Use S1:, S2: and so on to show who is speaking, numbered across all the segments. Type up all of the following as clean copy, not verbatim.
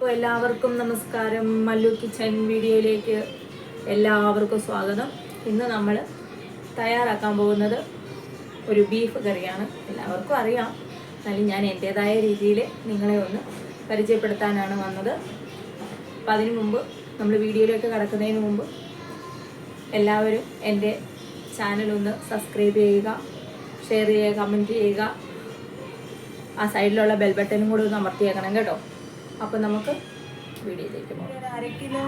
S1: അപ്പോൾ എല്ലാവർക്കും നമസ്കാരം. മല്ലു കിച്ചൻ വീഡിയോയിലേക്ക് എല്ലാവർക്കും സ്വാഗതം. ഇന്ന് നമ്മൾ തയ്യാറാക്കാൻ പോകുന്നത് ഒരു ബീഫ് കറിയാണ്. എല്ലാവർക്കും അറിയാം, എന്നാലും ഞാൻ എൻ്റേതായ രീതിയിൽ നിങ്ങളെ ഒന്ന് പരിചയപ്പെടുത്താനാണ് വന്നത്. അപ്പം അതിനു മുമ്പ്, നമ്മൾ വീഡിയോയിലേക്ക് കടക്കുന്നതിന് മുമ്പ് എല്ലാവരും എൻ്റെ ചാനലൊന്ന് സബ്സ്ക്രൈബ് ചെയ്യുക, ഷെയർ ചെയ്യുക, കമൻറ്റ് ചെയ്യുക. ആ സൈഡിലുള്ള ബെൽ ബട്ടനും കൂടെ ഒന്ന് അമർത്തിയേക്കണം കേട്ടോ. അപ്പോൾ നമുക്ക് വീഡിയോയിലേക്ക് പോകാം. ഒരു 1/2 കിലോ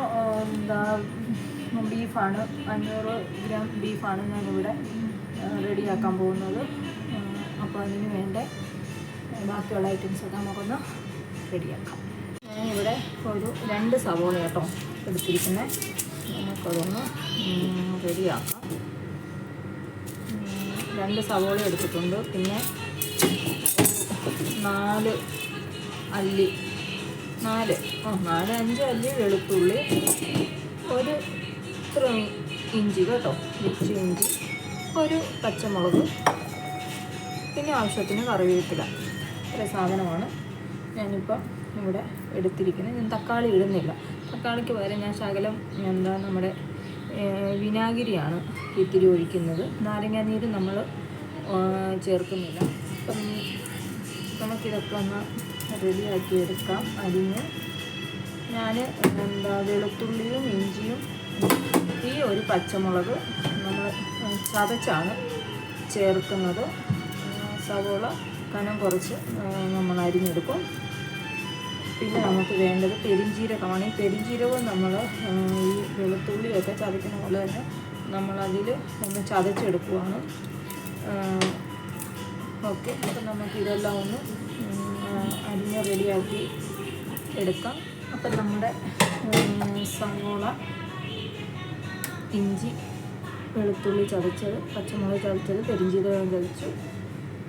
S1: ബീഫാണ്, 500 ഗ്രാം ബീഫാണ് ഞാനിവിടെ റെഡിയാക്കാൻ പോകുന്നത്. അപ്പോൾ അതിന് വേണ്ട ബാക്കിയുള്ള ഐറ്റംസൊക്കെ നമുക്കൊന്ന് റെഡിയാക്കാം. ഞാനിവിടെ ഒരു 2 സവോള കേട്ടോ എടുത്തിരിക്കുന്നത്. നമുക്കതൊന്ന് റെഡിയാക്കാം. 2 സവോള എടുത്തിട്ടുണ്ട്. പിന്നെ 4 അല്ലി, 4-5 അല്ലി വെളുത്തുള്ളി, ഒരു ഇഞ്ചി കേട്ടോ, ഇഞ്ചി, ഒരു പച്ചമുളക്, പിന്നെ ആവശ്യത്തിന് കറിവേപ്പില. ഇത്ര സാധനമാണ് ഞാനിപ്പം ഇവിടെ എടുത്തിരിക്കുന്നത്. ഞാൻ തക്കാളി ഇടുന്നില്ല. തക്കാളിക്ക് പകരം ഞാൻ ശകലം നമ്മുടെ വിനാഗിരിയാണ് ഇത്തിരി ഒഴിക്കുന്നത്. നാരങ്ങാനീര് നമ്മൾ ചേർക്കുന്നില്ല. അപ്പം നമുക്കിതൊക്കെ ഒന്ന് റെഡിയാക്കി എടുക്കാം. അരിഞ്ഞ് ഞാൻ വെളുത്തുള്ളിയും ഇഞ്ചിയും ഈ ഒരു പച്ചമുളക് നമ്മൾ ചതച്ചാണ് ചേർക്കുന്നത്. സവോള കനം കുറച്ച് നമ്മൾ അരിഞ്ഞെടുക്കും. പിന്നെ നമുക്ക് വേണ്ടത് പെരിഞ്ജീരകമാണ്. ഈ പെരിഞ്ജീരകവും നമ്മൾ ഈ വെളുത്തുള്ളിയൊക്കെ ചതയ്ക്കുന്ന പോലെ തന്നെ നമ്മളതിൽ ഒന്ന് ചതച്ചെടുക്കുവാണ്. ഓക്കെ, അപ്പം നമുക്കിതെല്ലാം ഒന്ന് അരിഞ്ഞ് റെഡിയാക്കി എടുക്കാം. അപ്പം നമ്മുടെ സവോള, ഇഞ്ചി, വെളുത്തുള്ളി ചതച്ചത്, പച്ചമുളക് ചതച്ചത്, പെരിഞ്ജീരകം ചതച്ചു,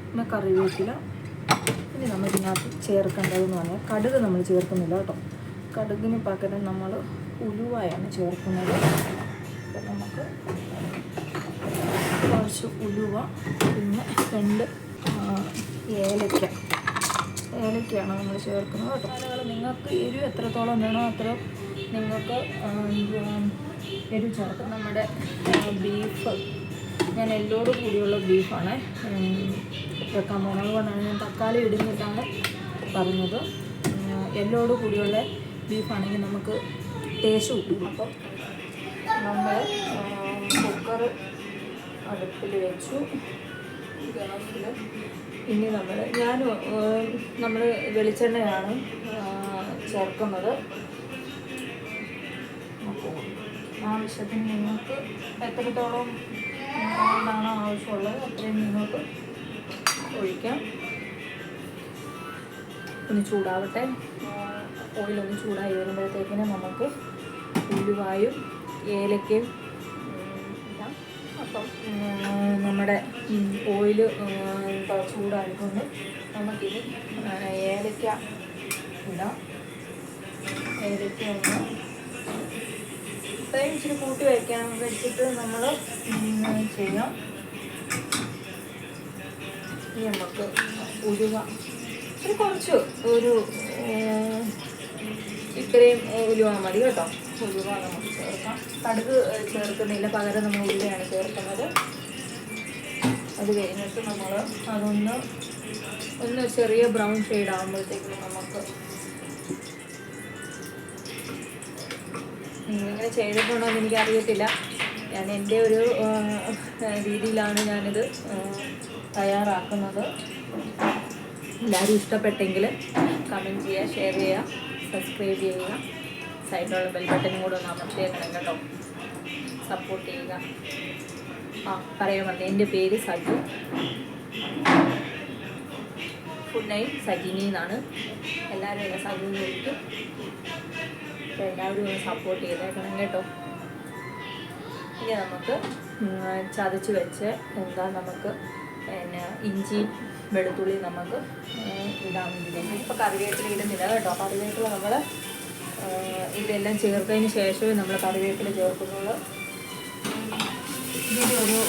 S1: പിന്നെ കറിവേപ്പില. ഇനി നമ്മൾ ഇതിനകത്ത് ചേർക്കേണ്ടതെന്ന് പറഞ്ഞാൽ കടുക് നമ്മൾ ചേർക്കുന്നില്ല കേട്ടോ. കടുകിന് പകരം നമ്മൾ ഉലുവയാണ് ചേർക്കുന്നത്. അപ്പം നമുക്ക് കുറച്ച് ഉലുവ, പിന്നെ 2 ഏലക്കയാണ് നമ്മൾ ചേർക്കുന്നത് കേട്ടോ. അതുപോലെ നിങ്ങൾക്ക് എരിവ് എത്രത്തോളം വേണോ അത്ര നിങ്ങൾക്ക് എരിവ് ചേർക്കും. നമ്മുടെ ബീഫ് ഞാൻ എല്ലോട് കൂടിയുള്ള ബീഫാണ് വെക്കാൻ പോകുന്നത്. അതുകൊണ്ടാണ് ഞാൻ തക്കാളി ഇടുന്നില്ലാണ് പറഞ്ഞത്. എല്ലോട് കൂടിയുള്ള ബീഫാണെങ്കിൽ നമുക്ക് ടേസ്റ്റ് കിട്ടും. അപ്പം നമ്മൾ കുക്കർ അടുപ്പിൽ വെച്ചു, ഗ്യാസിൽ. ഇനി നമ്മൾ വെളിച്ചെണ്ണയാണ് ചേർക്കുന്നത്. ആവശ്യത്തിന് നിങ്ങൾക്ക് എത്രത്തോളം എന്താണോ ആവശ്യമുള്ളത് അത്രയും നിങ്ങൾക്ക് ഒഴിക്കാം. ഒന്ന് ചൂടാവട്ടെ. ഓയിലൊന്ന് ചൂടായി വരുമ്പോഴത്തേക്കിന് നമുക്ക് ഉലുവായും ഏലക്കയും ഇടാം. അപ്പം നമ്മുടെ ഓയിൽ ചൂടായിക്കൊണ്ട് നമുക്കിത് ഏലക്ക ഇടാം. ഏലക്ക ഒന്ന് ഇത്രയും ഇച്ചിരി കൂട്ടി വെച്ചിട്ട് നമ്മൾ ചെയ്യാം. ഇനി നമുക്ക് ഉലുവ കുറച്ച് ഇത്രയും ഉലുവ മതി കേട്ടോ. ഉലുവ നമുക്ക് ചേർക്കാം. കടുക് ചേർക്കുന്നില്ല, പകരം നമ്മൾ ഉലുവയാണ് ചേർക്കുന്നത്. അത് കഴിഞ്ഞിട്ട് നമ്മൾ അതൊന്ന് ചെറിയ ബ്രൗൺ ഷെയ്ഡ് ആകുമ്പോഴത്തേക്കും നമുക്ക് ഇങ്ങനെ ചെയ്തിട്ടുണ്ടോ എന്ന് എനിക്കറിയത്തില്ല. ഞാൻ എൻ്റെ ഒരു രീതിയിലാണ് ഞാനിത് തയ്യാറാക്കുന്നത്. എല്ലാവരും ഇഷ്ടപ്പെട്ടെങ്കിൽ കമൻറ്റ് ചെയ്യുക, ഷെയർ ചെയ്യുക, സബ്സ്ക്രൈബ് ചെയ്യുക. സൈഡിലുള്ള ബെൽ ബട്ടനും കൂടെ ഒന്ന് അമർത്തിയേക്കണം കേട്ടോ. സപ്പോർട്ട് ചെയ്യുക. പറയാൻ പറഞ്ഞത് എൻ്റെ പേര് സജു, ഫുൾ നെയിം സജിനി എന്നാണ്. എല്ലാവരും എന്നെ സജു എന്ന് വിളിക്കും. അപ്പോൾ എല്ലാവരും ഒന്ന് സപ്പോർട്ട് ചെയ്തേക്കണം കേട്ടോ. ഇനി നമുക്ക് ചതച്ച് വെച്ച് നമുക്ക് പിന്നെ ഇഞ്ചി വെളുത്തുള്ളി നമുക്ക് ഇടാൻ വേണ്ടിയിട്ട്. ഇപ്പോൾ കറിവേപ്പില ഇടുന്നില്ല കേട്ടോ. കറിവേപ്പില നമ്മൾ ഇതെല്ലാം ചേർത്തതിന് ശേഷമേ നമ്മൾ കറിവേപ്പില ചേർക്കുന്നുള്ളൂ. ഇതിലൊരു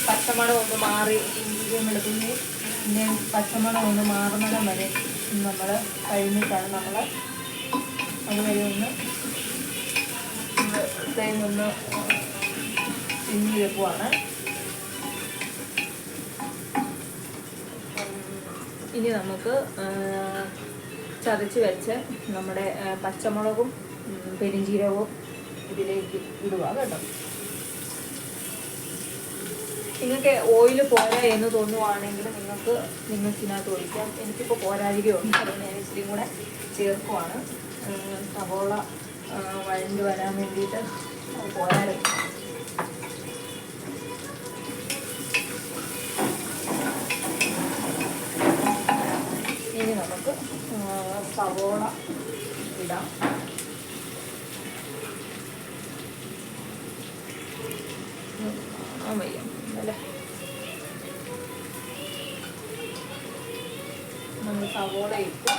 S1: പച്ചമണം ഒന്ന് മാറി, ഇഞ്ചിയും വെളുത്തുള്ളി പിന്നെ പച്ചമണം ഒന്ന് മാറുന്നിടം വരെ നമ്മൾ കഴിഞ്ഞിട്ടാണ് നമ്മൾ അതുവരെ ഒന്ന് ഫ്ലെയിം ഒന്ന് സിമ്മി വെക്കുവാണ്. ഇനി നമുക്ക് ചതച്ച് വെച്ച് നമ്മുടെ പച്ചമുളകും പെരിഞ്ചീരകവും ഇതിലേക്ക് ഇടുക കേട്ടോ. നിങ്ങൾക്ക് ഓയിൽ പോരാ എന്ന് തോന്നുവാണെങ്കിൽ നിങ്ങൾക്ക് ഇതിനകത്ത് ഒഴിക്കാം. എനിക്കിപ്പോൾ പോരാഴികയുണ്ട്, അതുകൊണ്ട് ഞാൻ ഇച്ചിരി കൂടെ ചേർക്കുവാണ്. സവോള വഴണ്ട് വരാൻ വേണ്ടിയിട്ട് പോരാറുണ്ട്. ഇനി നമുക്ക് സവോള ഇടാം. വയ്യ അല്ലേ, നമ്മൾ സവോള ഇട്ട്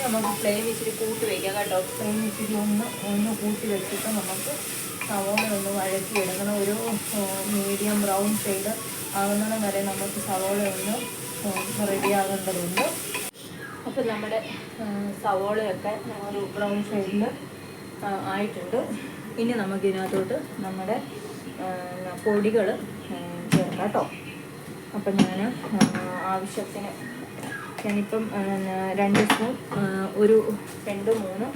S1: നമുക്ക് ഫ്ലെയിം ഇച്ചിരി കൂട്ടി വയ്ക്കാം കേട്ടോ. ഫ്ലെയിം ഇച്ചിരി ഒന്ന് കൂട്ടി വെച്ചിട്ട് നമുക്ക് സവോള ഒന്ന് വഴറ്റി എടുക്കണം. ഒരു മീഡിയം ബ്രൗൺ ഷെയ്ഡ് ആകുന്നിടം വരെ നമുക്ക് സവോള ഒന്ന് റെഡിയാകേണ്ടതുണ്ട്. അപ്പം നമ്മുടെ സവോളയൊക്കെ ഒരു ബ്രൗൺ ഷെയ്ഡിൽ ആയിട്ടുണ്ട്. ഇനി നമുക്കിതിനകത്തോട്ട് നമ്മുടെ പൊടികൾ ചേർക്കാം കേട്ടോ. അപ്പം ഞാൻ ആവശ്യത്തിന് ഞാനിപ്പം 2 സ്പൂൺ 2-3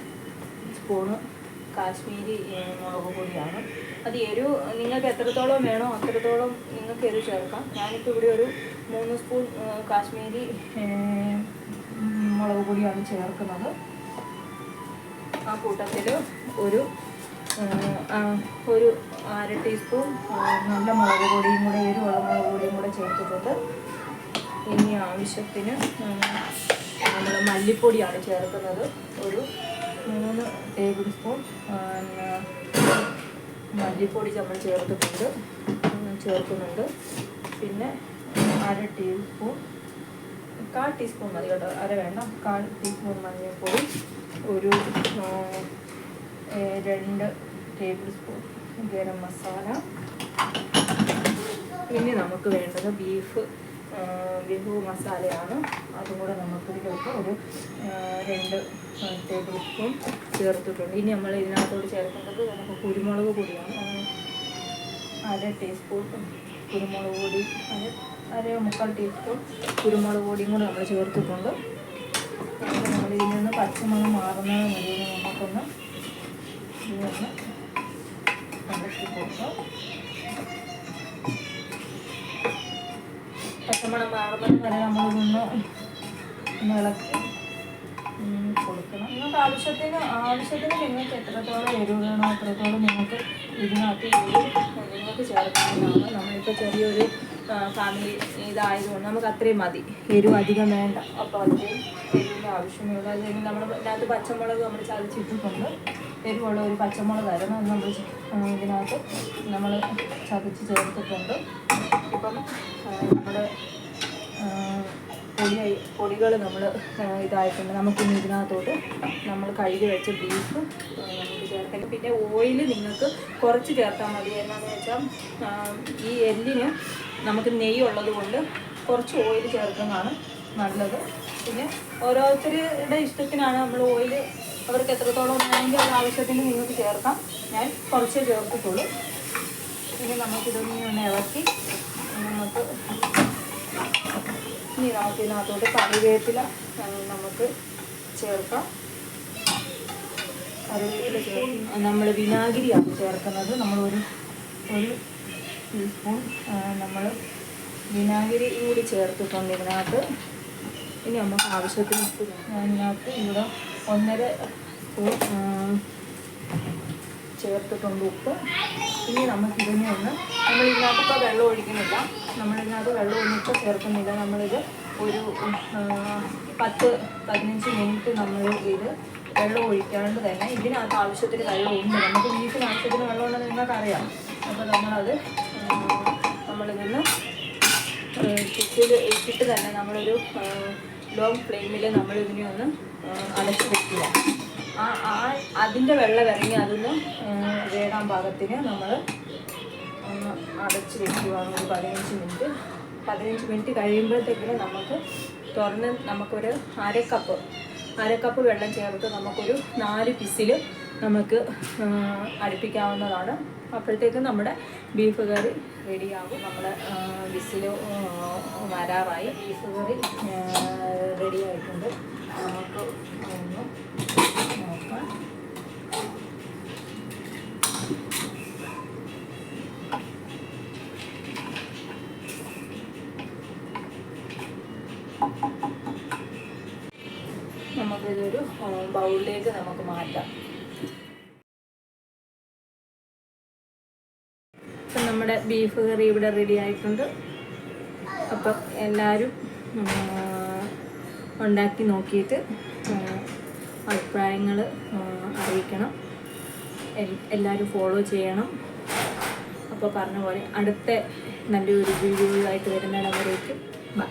S1: സ്പൂണ് കാശ്മീരി മുളക് പൊടിയാണ്. അത് എരിവ് നിങ്ങൾക്ക് എത്രത്തോളം വേണോ അത്രത്തോളം നിങ്ങൾക്ക് എരിവ് ചേർക്കാം. ഞാനിപ്പോൾ ഇവിടെ ഒരു 3 സ്പൂൺ കാശ്മീരി മുളക് പൊടിയാണ് ചേർക്കുന്നത്. ആ കൂട്ടത്തിൽ ഒരു 1/2 ടീസ്പൂൺ നല്ല മുളക് പൊടിയും കൂടെ, എരിവുള്ള മുളക് പൊടിയും കൂടെ ചേർത്തിട്ടുണ്ട്. ഇനി ആവശ്യത്തിന് നമ്മൾ മല്ലിപ്പൊടിയാണ് ചേർക്കുന്നത്. ഒരു 3 ടേബിൾ സ്പൂൺ മല്ലിപ്പൊടി നമ്മൾ ചേർക്കുന്നുണ്ട്. പിന്നെ 1/2 ടീസ്പൂൺ, 1/4 ടീസ്പൂൺ മതി കേട്ടോ, അര വേണ്ട, 1/4 ടീസ്പൂൺ മഞ്ഞൾപ്പൊടി, ഒരു 2 ടേബിൾ സ്പൂൺ ഗരം മസാല. ഇനി നമുക്ക് വേണ്ടത് ബീഫ് മസാലയാണ്. അതും കൂടെ നമുക്ക് ഇതിലേക്ക് ഒരു 2 ടേബിൾ സ്പൂൺ ചേർത്തിട്ടുണ്ട്. ഇനി നമ്മൾ ഇതിനകത്തോട് ചേർക്കേണ്ടത് നമുക്ക് കുരുമുളക് പൊടിയാണ്. 1/2 ടീസ്പൂൺ കുരുമുളക് പൊടി, 1/4 ടീസ്പൂൺ കുരുമുളക് പൊടിയും കൂടെ നമ്മൾ ചേർത്തിട്ടുണ്ട്. നമ്മൾ ഇതിൽ നിന്ന് പച്ചമണം മാറുന്നത് വരെ നമുക്കൊന്ന് ഇതൊന്ന് ഇളക്കി കൊടുക്കാം. പച്ചമണം മാറുന്നത് വരെ നമ്മളിതൊന്ന് ഇളക്കി കൊടുക്കണം. നിങ്ങൾക്ക് ആവശ്യത്തിന് നിങ്ങൾക്ക് എത്രത്തോളം എരിവ് വേണോ അത്രത്തോളം നിങ്ങൾക്ക് ഇതിനകത്ത് നിങ്ങൾക്ക് ചേർക്കാവുന്നതാണ്. നമ്മളിപ്പോൾ ചെറിയൊരു ഫാമിലി ഇതായതുകൊണ്ട് നമുക്ക് അത്രയും മതി, എരിവ് അധികം വേണ്ട. അപ്പോൾ അത്രയും എരിവിൻ്റെ ആവശ്യമേ ഉള്ളൂ. അത് കഴിഞ്ഞ് നമ്മൾ ഇതിനകത്ത് പച്ചമുളക് നമ്മൾ ചതച്ചിട്ടിട്ടുണ്ട്. എരിവുള്ള ഒരു പച്ചമുളകായിരുന്നു, അത് നമ്മൾ ഇതിനകത്ത് നമ്മൾ ചതച്ച് ചേർത്തിട്ടുണ്ട്. ഇപ്പം നമ്മുടെ പൊടികൾ നമ്മൾ ഇതായിട്ടുണ്ട്. നമുക്കിനി ഇതിനകത്തോട്ട് നമ്മൾ കഴുകി വെച്ച ബീഫ് നമുക്ക് ചേർക്കാം. പിന്നെ ഓയിൽ നിങ്ങൾക്ക് കുറച്ച് ചേർത്താൽ മതി. എന്നാന്ന് വെച്ചാൽ ഈ എല്ലിന് നമുക്ക് നെയ്യ് ഉള്ളത് കൊണ്ട് കുറച്ച് ഓയിൽ ചേർക്കുന്നതാണ് നല്ലത്. പിന്നെ ഓരോരുത്തരുടെ ഇഷ്ടത്തിനാണ് നമ്മൾ ഓയിൽ, അവർക്ക് എത്രത്തോളം വേണമെങ്കിൽ അത് ആവശ്യത്തിന് നിങ്ങൾക്ക് ചേർക്കാം. ഞാൻ കുറച്ചേ ചേർത്തിട്ടുള്ളൂ. ഇനി നമുക്കിതൊന്ന് ഇളക്കി നമുക്കിതിനകത്തോട്ട് കറിവേപ്പില നമുക്ക് ചേർക്കാം. കറിവേപ്പില ചേർക്കും. നമ്മൾ വിനാഗിരിയാണ് ചേർക്കുന്നത്. നമ്മളൊരു 1 ടീസ്പൂൺ നമ്മൾ വിനാഗിരി കൂടി ചേർത്തിട്ടുണ്ട് ഇതിനകത്ത്. ഇനി നമുക്ക് ആവശ്യത്തിന് ഉപ്പ് ഇതിനകത്ത് ഇവിടെ 1.5 സ്പൂൺ ചേർത്തിട്ടുണ്ട് ഉപ്പ്. ഇനി നമുക്കിതിനെ ഒന്ന് നമ്മളിതിനകത്ത് ഇപ്പോൾ വെള്ളം ഒഴിക്കുന്നില്ല, നമ്മളിതിനകത്ത് വെള്ളമൊന്നും ഇപ്പോൾ ചേർക്കുന്നില്ല. നമ്മളിത് ഒരു 10-15 മിനിറ്റ് നമ്മൾ ഇത് വെള്ളം ഒഴിക്കാണ്ട് തന്നെ ഇതിനകത്ത് ആവശ്യത്തിന് വെള്ളമുണ്ട്. നമുക്ക് ബീഫിന് ആവശ്യത്തിന് വെള്ളമുണ്ടെന്ന് നിങ്ങൾക്കറിയാം. അപ്പോൾ നമ്മളിതൊന്ന് കുക്കിൽ ഇട്ടിട്ട് തന്നെ നമ്മളൊരു ലോങ് ഫ്ലെയിമിൽ നമ്മളിതിനെ ഒന്ന് അടച്ച് വെക്കുക. അതിൻ്റെ വെള്ളം ഇറങ്ങി അതൊന്ന് വേകാൻ പാകത്തിന് നമ്മൾ ഒന്ന് അടച്ച് വെക്കുകയാണ് ഒരു 15 മിനിറ്റ്. 15 മിനിറ്റ് കഴിയുമ്പോഴത്തേക്കിന് നമുക്ക് തുറന്ന് നമുക്കൊരു അരക്കപ്പ് വെള്ളം ചേർത്ത് നമുക്കൊരു 4 വിസിൽ നമുക്ക് അടുപ്പിക്കാവുന്നതാണ്. അപ്പോഴത്തേക്കും നമ്മുടെ ബീഫ് കറി റെഡിയാകും. നമ്മുടെ വിസിൽ വരാറായി. ബീഫ് കറി റെഡി ആയിട്ടുണ്ട്. നമുക്ക് ഒന്ന് നോക്കാം. നമുക്കിതൊരു ബൗളിലേക്ക് നമുക്ക് മാറ്റാം. അപ്പം നമ്മുടെ ബീഫ് കറി ഇവിടെ റെഡി ആയിട്ടുണ്ട്. അപ്പം എല്ലാവരും ഉണ്ടാക്കി നോക്കിയിട്ട് അഭിപ്രായങ്ങൾ അറിയിക്കണം. എല്ലാവരും ഫോളോ ചെയ്യണം. അപ്പോൾ പറഞ്ഞ പോലെ അടുത്ത നല്ലൊരു വീഡിയോ ആയിട്ട് വരുന്നിടം വരേക്കും ബൈ.